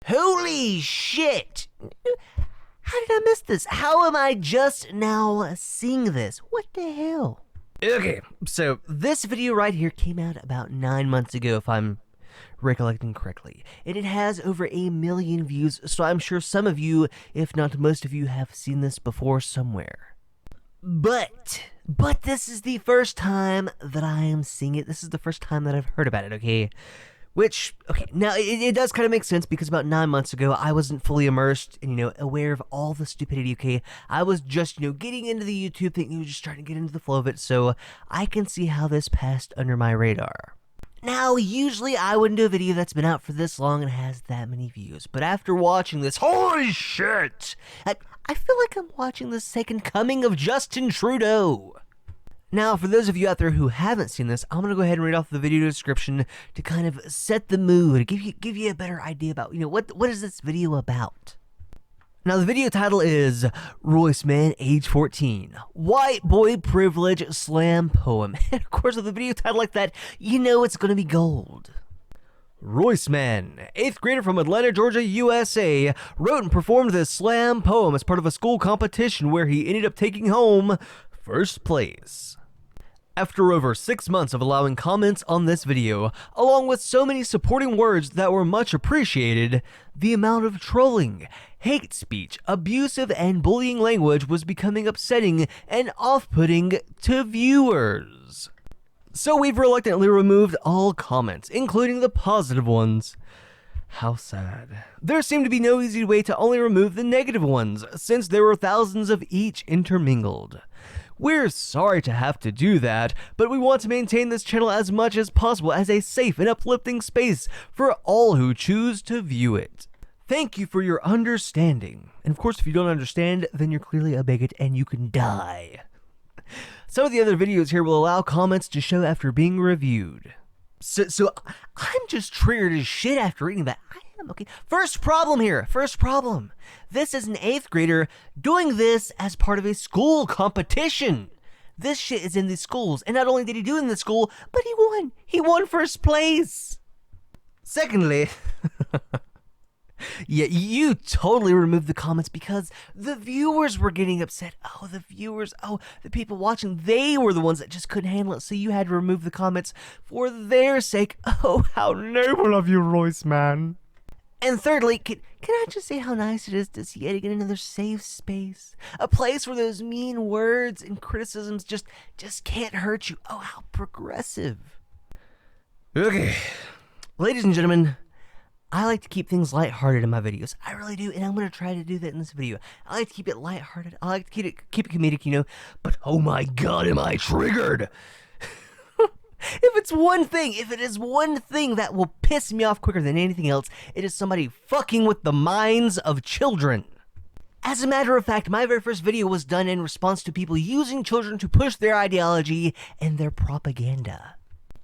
Holy shit! How did I miss this? How am I just now seeing this? What the hell? Okay, so this video right here came out about 9 months ago, if I'm recollecting correctly. And it has over 1 million views, so I'm sure some of you, if not most of you, have seen this before somewhere. But this is the first time that I am seeing it. This is the first time that I've heard about it, okay? Which, okay, now it does kind of make sense because about 9 months ago, I wasn't fully immersed and, aware of all the stupidity, okay? I was just, getting into the YouTube thing, just starting to get into the flow of it, so I can see how this passed under my radar. Now, usually I wouldn't do a video that's been out for this long and has that many views, but after watching this, holy shit! I feel like I'm watching the second coming of Justin Trudeau. Now, for those of you out there who haven't seen this, I'm going to go ahead and read off the video description to kind of set the mood, give you a better idea about, what is this video about? Now, the video title is Royce Mann, age 14, White Boy Privilege Slam Poem. And of course, with a video title like that, it's going to be gold. Royce Mann, 8th grader from Atlanta, Georgia, USA, wrote and performed this slam poem as part of a school competition where he ended up taking home first place. After over 6 months of allowing comments on this video, along with so many supporting words that were much appreciated, the amount of trolling, hate speech, abusive, and bullying language was becoming upsetting and off-putting to viewers. So we've reluctantly removed all comments, including the positive ones. How sad. There seemed to be no easy way to only remove the negative ones, since there were thousands of each intermingled. We're sorry to have to do that, but we want to maintain this channel as much as possible as a safe and uplifting space for all who choose to view it. Thank you for your understanding. And of course, if you don't understand, then you're clearly a bigot and you can die. Some of the other videos here will allow comments to show after being reviewed. So I'm just triggered as shit after reading that. I am, okay. First problem here. First problem. This is an 8th grader doing this as part of a school competition. This shit is in the schools. And not only did he do it in the school, but he won. He won first place. Secondly, yeah, you totally removed the comments because the viewers were getting upset. The people watching, they were the ones that just couldn't handle it, so you had to remove the comments for their sake. Oh, how noble of you, Royce Mann. And thirdly, can I just say how nice it is to see yet again another safe space? A place where those mean words and criticisms just can't hurt you. Oh, how progressive. Okay, ladies and gentlemen, I like to keep things lighthearted in my videos. I really do, and I'm going to try to do that in this video. I like to keep it lighthearted. I like to keep it comedic, but oh my god, am I triggered! If it is one thing that will piss me off quicker than anything else, it is somebody fucking with the minds of children. As a matter of fact, my very first video was done in response to people using children to push their ideology and their propaganda.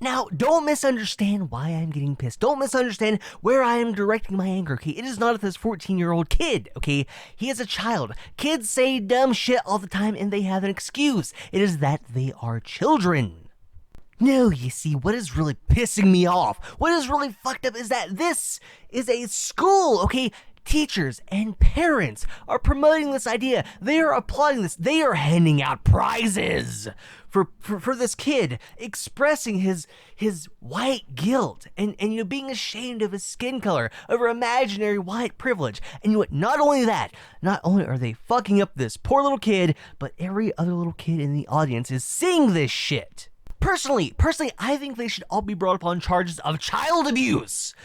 Now, don't misunderstand why I'm getting pissed. Don't misunderstand where I am directing my anger, okay? It is not at this 14-year-old kid, okay? He is a child. Kids say dumb shit all the time and they have an excuse. It is that they are children. No, you see, what is really pissing me off, what is really fucked up is that this is a school, okay? Teachers and parents are promoting this idea. They are applauding this. They are handing out prizes for this kid expressing his white guilt and being ashamed of his skin color, over imaginary white privilege. And not only that, not only are they fucking up this poor little kid, but every other little kid in the audience is seeing this shit. Personally, I think they should all be brought up on charges of child abuse.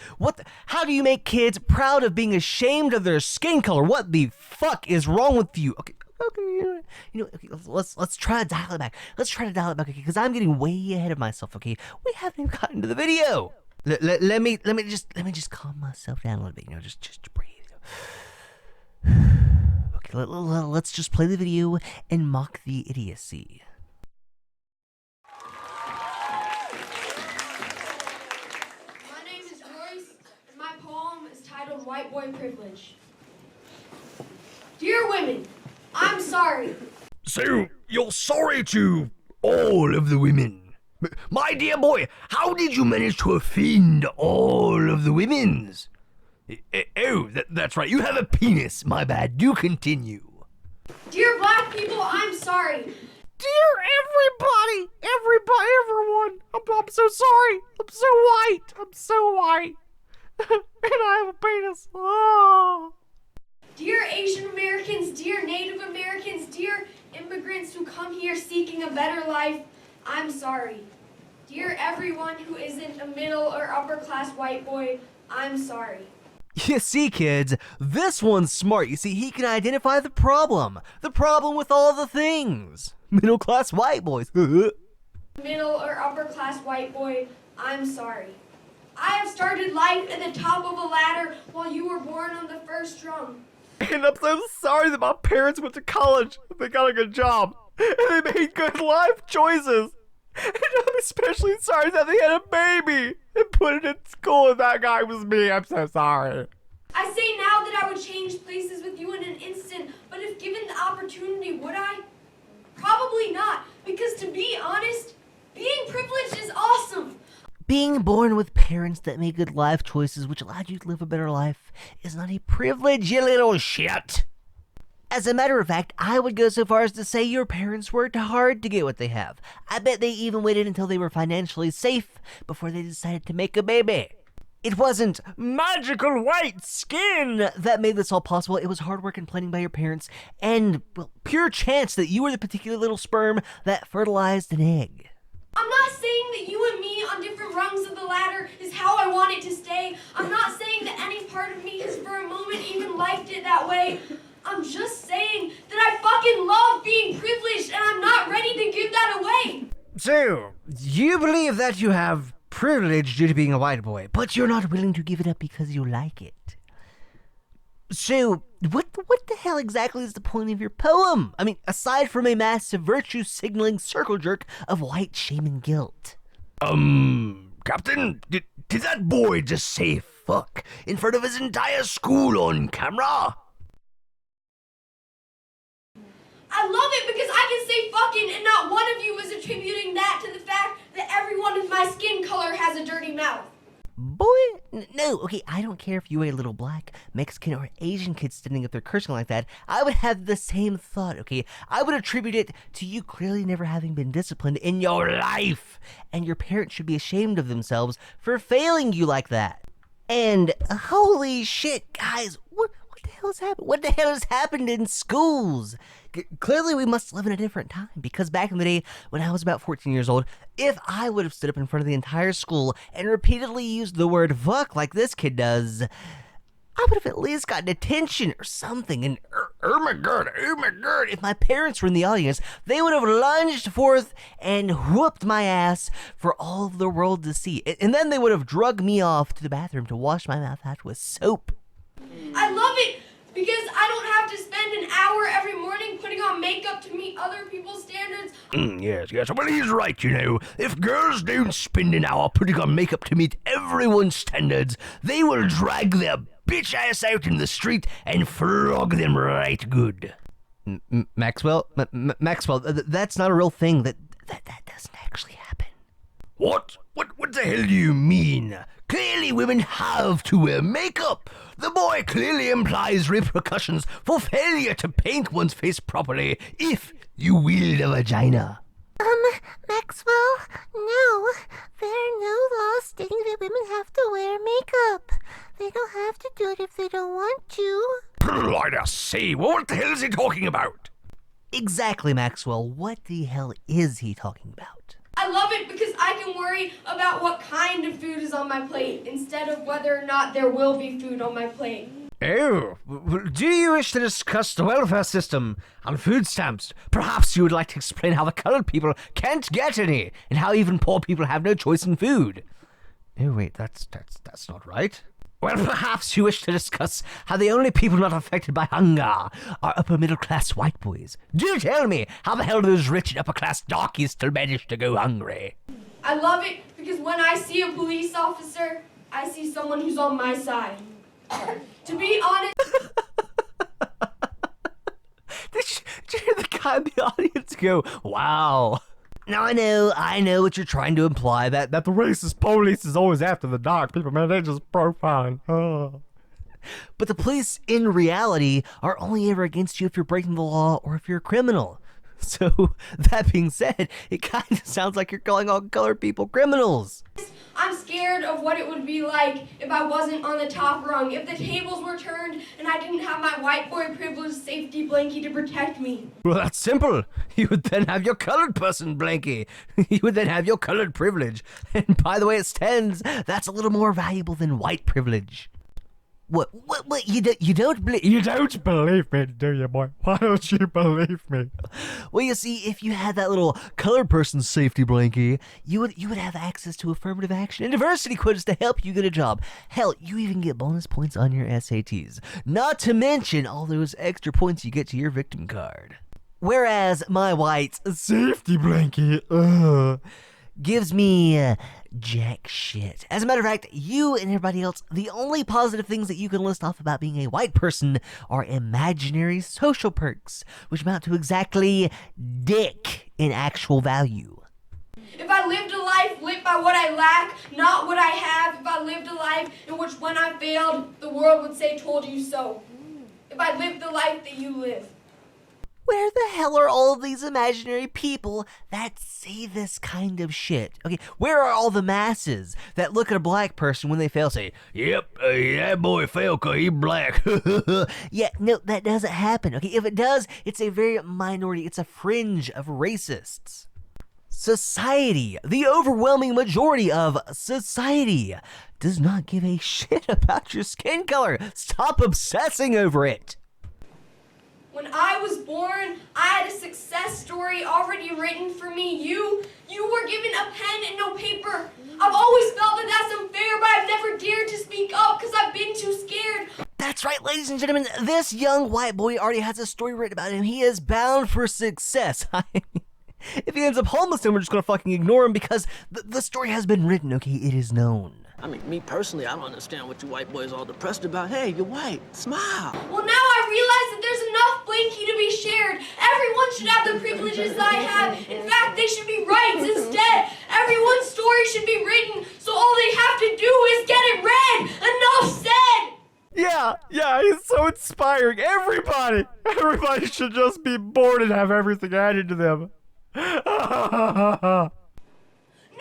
How do you make kids proud of being ashamed of their skin color? What the fuck is wrong with you? Okay, let's try to dial it back. Okay, because I'm getting way ahead of myself, okay? We haven't even gotten to the video. Let me just calm myself down a little bit, just breathe. Okay, let's just play the video and mock the idiocy. Titled White Boy Privilege. Dear women, I'm sorry. So, you're sorry to all of the women. My dear boy, how did you manage to offend all of the women's? Oh, that's right. You have a penis. My bad. Do continue. Dear black people, I'm sorry. Dear everyone, I'm so sorry. I'm so white. And I have a penis. Oh. Dear Asian Americans, dear Native Americans, dear immigrants who come here seeking a better life, I'm sorry. Dear everyone who isn't a middle or upper class white boy, I'm sorry. You see, kids, this one's smart. You see, he can identify the problem with all the things. Middle-class white boys. Middle or upper class white boy, I'm sorry. I have started life at the top of a ladder while you were born on the first rung. And I'm so sorry that my parents went to college. They got a good job. And they made good life choices. And I'm especially sorry that they had a baby and put it in school and that guy was me. I'm so sorry. I say now that I would change places with you in an instant, but if given the opportunity, would I? Probably not, because to be honest, being privileged is awesome. Being born with parents that made good life choices which allowed you to live a better life is not a privilege, you little shit. As a matter of fact, I would go so far as to say your parents worked hard to get what they have. I bet they even waited until they were financially safe before they decided to make a baby. It wasn't magical white skin that made this all possible. It was hard work and planning by your parents and, well, pure chance that you were the particular little sperm that fertilized an egg. I'm not saying that you and me on different rungs of the ladder is how I want it to stay. I'm not saying that any part of me has for a moment even liked it that way. I'm just saying that I fucking love being privileged and I'm not ready to give that away. So, you believe that you have privilege due to being a white boy, but you're not willing to give it up because you like it. So, what the hell exactly is the point of your poem? I mean, aside from a massive virtue-signaling circle jerk of white shame and guilt. Captain, did that boy just say fuck in front of his entire school on camera? I love it because I can say fucking and not one of you is attributing that to the fact that everyone with my skin color has a dirty mouth. Boy, no, okay, I don't care if you were a little black, Mexican, or Asian kid standing up there cursing like that. I would have the same thought, okay? I would attribute it to you clearly never having been disciplined in your life, and your parents should be ashamed of themselves for failing you like that. And holy shit, guys, what the hell has happened? What the hell has happened in schools? Clearly we must live in a different time, because back in the day when I was about 14 years old, if I would have stood up in front of the entire school and repeatedly used the word fuck like this kid does, I would have at least gotten detention or something. And oh my god, if my parents were in the audience, they would have lunged forth and whooped my ass for all of the world to see. And then they would have drugged me off to the bathroom to wash my mouth out with soap. I love it because I don't have to spend an hour every morning putting on makeup to meet other people's standards. Yes. Well, he's right, you know. If girls don't spend an hour putting on makeup to meet everyone's standards, they will drag their bitch ass out in the street and flog them right good. Maxwell, that's not a real thing. That doesn't actually happen. What? What the hell do you mean? Clearly women have to wear makeup. The boy clearly implies repercussions for failure to paint one's face properly if you wield a vagina. Maxwell, no. There are no laws stating that women have to wear makeup. They don't have to do it if they don't want to. I just say, what the hell is he talking about? Exactly, Maxwell. What the hell is he talking about? I love it because I can worry about what kind of food is on my plate instead of whether or not there will be food on my plate. Oh, do you wish to discuss the welfare system and food stamps? Perhaps you would like to explain how the colored people can't get any, and how even poor people have no choice in food. Oh wait, that's not right. Well, perhaps you wish to discuss how the only people not affected by hunger are upper middle class white boys. Do tell me, how the hell do those rich and upper class darkies still manage to go hungry? I love it because when I see a police officer, I see someone who's on my side. To be honest... Did you hear the guy in the audience go, wow? Now I know what you're trying to imply, that The racist police is always after the dark people, man. They're just profiling. Oh. But the police, in reality, are only ever against you if you're breaking the law or if you're a criminal. So, that being said, it kind of sounds like you're calling all colored people criminals. I'm scared of what it would be like if I wasn't on the top rung, if the tables were turned and I didn't have my white boy privilege safety blankie to protect me. Well, that's simple. You would then have your colored person blankie. You would then have your colored privilege. And by the way it stands, that's a little more valuable than white privilege. What, you don't believe... You don't believe me, do you, boy? Why don't you believe me? Well, you see, if you had that little colored person safety blankie, you would have access to affirmative action and diversity quotas to help you get a job. Hell, you even get bonus points on your SATs. Not to mention all those extra points you get to your victim card. Whereas my white Safety blanket, gives me jack shit. As a matter of fact, you and everybody else, the only positive things that you can list off about being a white person are imaginary social perks, which amount to exactly dick in actual value. If I lived a life lit by what I lack, not what I have, if I lived a life in which when I failed, the world would say, told you so. If I lived the life that you live. Where the hell are all of these imaginary people that say this kind of shit? Okay, where are all the masses that look at a black person when they fail, say, yep, that boy failed 'cause he black. Yeah, no, that doesn't happen. Okay, if it does, it's a very minority, it's a fringe of racists. Society, the overwhelming majority of society, does not give a shit about your skin color. Stop obsessing over it. When I was born, I had a success story already written for me. You were given a pen and no paper. I've always felt that that's unfair, but I've never dared to speak up because I've been too scared. That's right, ladies and gentlemen, this young white boy already has a story written about him. He is bound for success. If he ends up homeless, then we're just gonna fucking ignore him because the story has been written, okay? It is known. I mean, me personally, I don't understand what you white boys are all depressed about. Hey, you're white. Smile. Well, now I realize that there's enough blankie to be shared. Everyone should have the privileges that I have. In fact, they should be rights instead. Everyone's story should be written, so all they have to do is get it read. Enough said. Yeah, he's so inspiring. Everybody should just be born and have everything added to them. No, not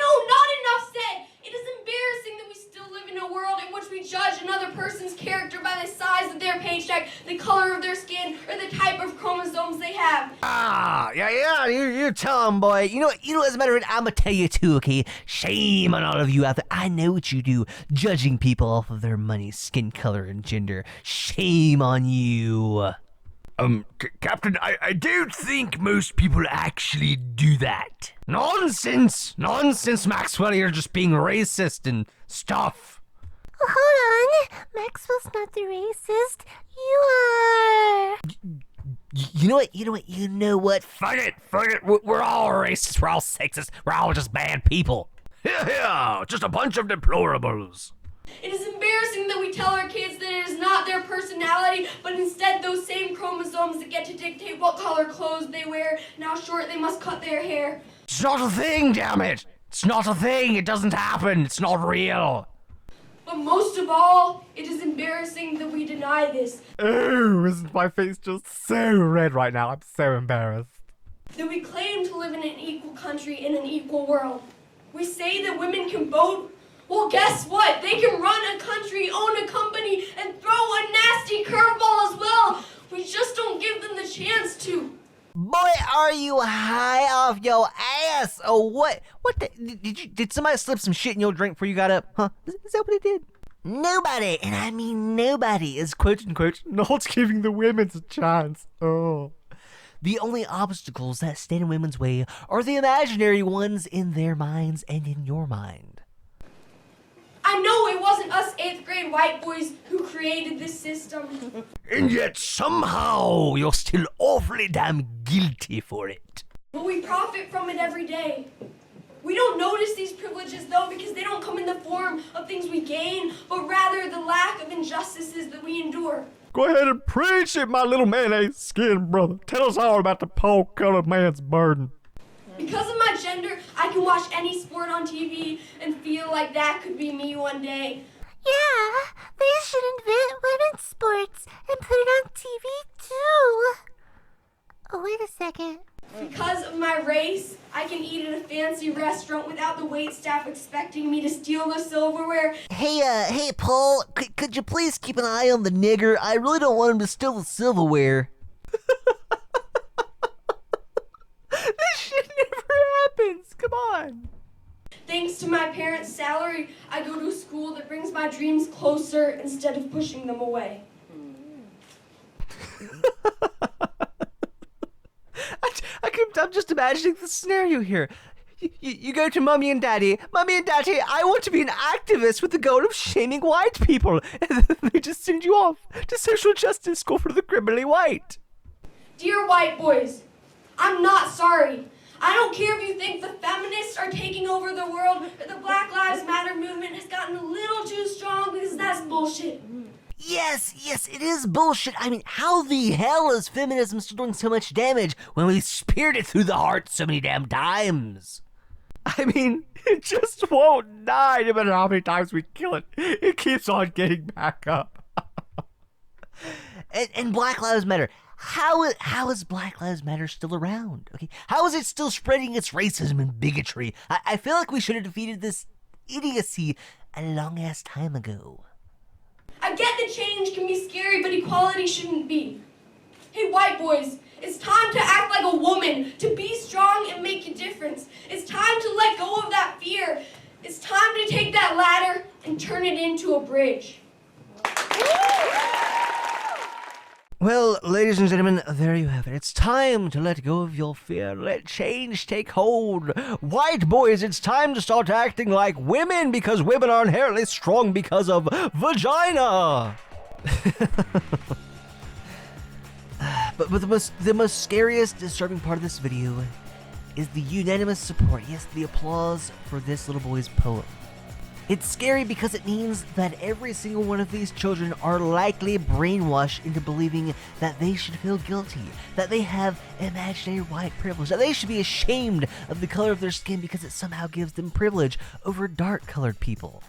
enough said. It is embarrassing that we still live in a world in which we judge another person's character by the size of their paycheck, the color of their skin, or the type of chromosomes they have. Yeah, you tell him, boy. You know, as a matter of fact, I'm gonna tell you too, okay? Shame on all of you out there. I know what you do, judging people off of their money, skin color, and gender. Shame on you. Captain, I don't think most people actually do that. Nonsense, Maxwell. You're just being racist and stuff. Hold on. Maxwell's not the racist. You are. You know what? Fuck it. We're all racist. We're all sexist. We're all just bad people. Yeah, just a bunch of deplorables. It is embarrassing that we tell our kids that it is not their personality, but instead those same chromosomes that get to dictate what color clothes they wear, and how short they must cut their hair. It's not a thing, damn it. It's not a thing. It doesn't happen. It's not real. But most of all, it is embarrassing that we deny this. Oh, isn't my face just so red right now? I'm so embarrassed. That we claim to live in an equal country in an equal world. We say that women can vote. Well, guess what? They can run a country, own a company, and throw a nasty curveball as well. We just don't give them the chance to. Boy, are you high off your ass? Oh, what? What the? Did somebody slip some shit in your drink before you got up? Huh? Is that what it did? Nobody, and I mean nobody, is quote-unquote not giving the women a chance. Oh. The only obstacles that stand in women's way are the imaginary ones in their minds and in your mind. I know it wasn't us 8th grade white boys who created this system. And yet somehow you're still awfully damn guilty for it. But we profit from it every day. We don't notice these privileges though because they don't come in the form of things we gain, but rather the lack of injustices that we endure. Go ahead and preach it, my little mayonnaise skin brother. Tell us all about the poor-colored man's burden. Because of my gender, I can watch any sport on TV and feel like that could be me one day. Yeah, they should invent women's sports and put it on TV too. Oh, wait a second. Because of my race, I can eat at a fancy restaurant without the waitstaff expecting me to steal the silverware. Hey, Paul, could you please keep an eye on the nigger? I really don't want him to steal the silverware. This shit never happens. Come on. Thanks to my parents' salary, I go to a school that brings my dreams closer instead of pushing them away. I'm just imagining the scenario here. You go to Mommy and Daddy, I want to be an activist with the goal of shaming white people. And then they just send you off to social justice school for the criminally white. Dear white boys, I'm not sorry. I don't care if you think the feminists are taking over the world or the Black Lives Matter movement has gotten a little too strong, because that's bullshit. Yes, it is bullshit. I mean, how the hell is feminism still doing so much damage when we speared it through the heart so many damn times? I mean, it just won't die no matter how many times we kill it. It keeps on getting back up. and Black Lives Matter. How is Black Lives Matter still around? Okay, how is it still spreading its racism and bigotry? I feel like we should have defeated this idiocy a long ass time ago. I get that change can be scary, but equality shouldn't be. Hey, white boys, it's time to act like a woman, to be strong and make a difference. It's time to let go of that fear. It's time to take that ladder and turn it into a bridge. Well, ladies and gentlemen, there you have it. It's time to let go of your fear. Let change take hold. White boys, it's time to start acting like women, because women are inherently strong because of vagina. But the most scariest, disturbing part of this video is the unanimous support, yes, the applause for this little boy's poem. It's scary because it means that every single one of these children are likely brainwashed into believing that they should feel guilty, that they have imaginary white privilege, that they should be ashamed of the color of their skin because it somehow gives them privilege over dark-colored people.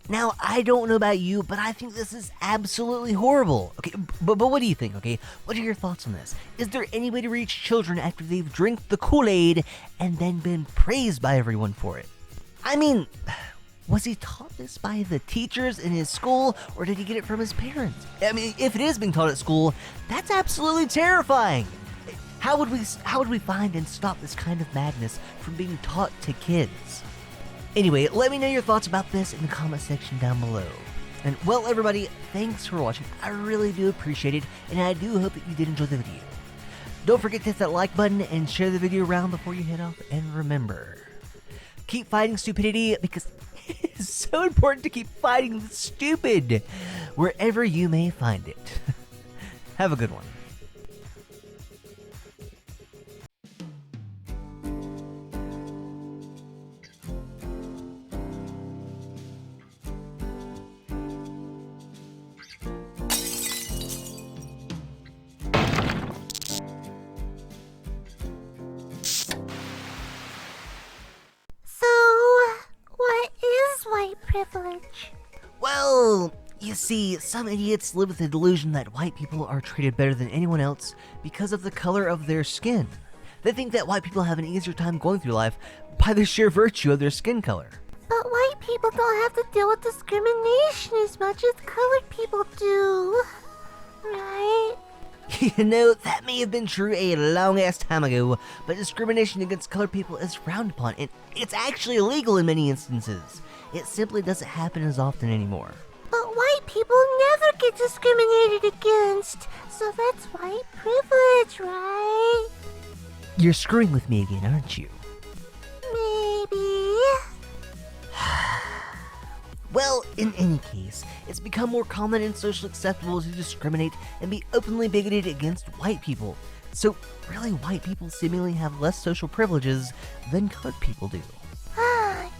Now, I don't know about you, but I think this is absolutely horrible. Okay, but what do you think, okay? What are your thoughts on this? Is there any way to reach children after they've drank the Kool-Aid and then been praised by everyone for it? I mean, was he taught this by the teachers in his school, or did he get it from his parents? I mean, if it is being taught at school, that's absolutely terrifying. How would we find and stop this kind of madness from being taught to kids? Anyway, let me know your thoughts about this in the comment section down below. And well, everybody, thanks for watching. I really do appreciate it, and I do hope that you did enjoy the video. Don't forget to hit that like button and share the video around before you head off. And remember, keep fighting stupidity, because it's so important to keep fighting the stupid wherever you may find it. Have a good one. Privilege. Well, you see, some idiots live with the delusion that white people are treated better than anyone else because of the color of their skin. They think that white people have an easier time going through life by the sheer virtue of their skin color. But white people don't have to deal with discrimination as much as colored people do, right? You know, that may have been true a long-ass time ago, but discrimination against colored people is frowned upon, and it's actually illegal in many instances. It simply doesn't happen as often anymore. But white people never get discriminated against, so that's white privilege, right? You're screwing with me again, aren't you? Maybe. Well, in any case, it's become more common and socially acceptable to discriminate and be openly bigoted against white people. So, really, white people seemingly have less social privileges than colored people do.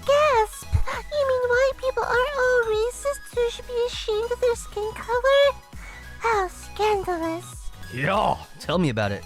Gasp! You mean white people aren't all racist who should be ashamed of their skin color? How scandalous. Yeah, tell me about it.